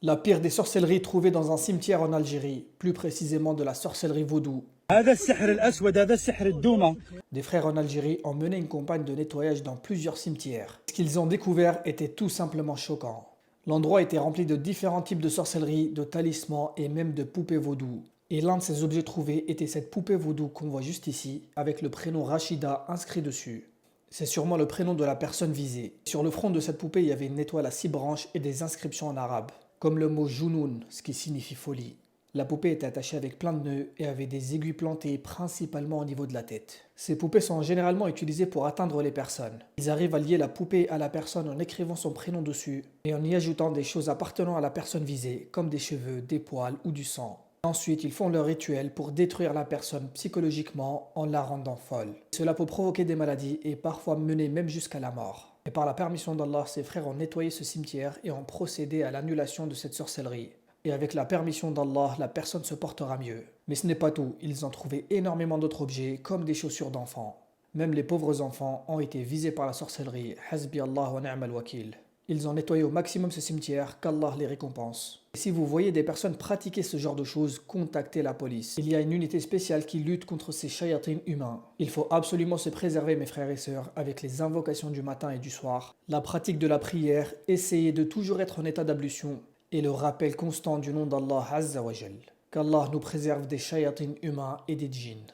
La pire des sorcelleries trouvées dans un cimetière en Algérie, plus précisément de la sorcellerie vaudou. هذا السحر الأسود هذا السحر الدومة. Des frères en Algérie ont mené une campagne de nettoyage dans plusieurs cimetières. Ce qu'ils ont découvert était tout simplement choquant. L'endroit était rempli de différents types de sorcellerie, de talismans et même de poupées vaudou. Et l'un de ces objets trouvés était cette poupée vaudou qu'on voit juste ici, avec le prénom Rachida inscrit dessus. C'est sûrement le prénom de la personne visée. Sur le front de cette poupée, il y avait une étoile à 6 branches et des inscriptions en arabe, comme le mot Jounoun, ce qui signifie folie. La poupée était attachée avec plein de nœuds et avait des aiguilles plantées principalement au niveau de la tête. Ces poupées sont généralement utilisées pour atteindre les personnes. Ils arrivent à lier la poupée à la personne en écrivant son prénom dessus et en y ajoutant des choses appartenant à la personne visée, comme des cheveux, des poils ou du sang. Ensuite, ils font leur rituel pour détruire la personne psychologiquement en la rendant folle. Cela peut provoquer des maladies et parfois mener même jusqu'à la mort. Et par la permission d'Allah, ses frères ont nettoyé ce cimetière et ont procédé à l'annulation de cette sorcellerie. Et avec la permission d'Allah, la personne se portera mieux. Mais ce n'est pas tout, ils ont trouvé énormément d'autres objets, comme des chaussures d'enfants. Même les pauvres enfants ont été visés par la sorcellerie. Hasbi Allah wa ni'mal wakil. Ils ont nettoyé au maximum ce cimetière, qu'Allah les récompense. Et si vous voyez des personnes pratiquer ce genre de choses, contactez la police. Il y a une unité spéciale qui lutte contre ces shayatines humains. Il faut absolument se préserver, mes frères et sœurs, avec les invocations du matin et du soir, la pratique de la prière, essayez de toujours être en état d'ablution, et le rappel constant du nom d'Allah Azza wa Jal. Qu'Allah nous préserve des shayatines humains et des djinns.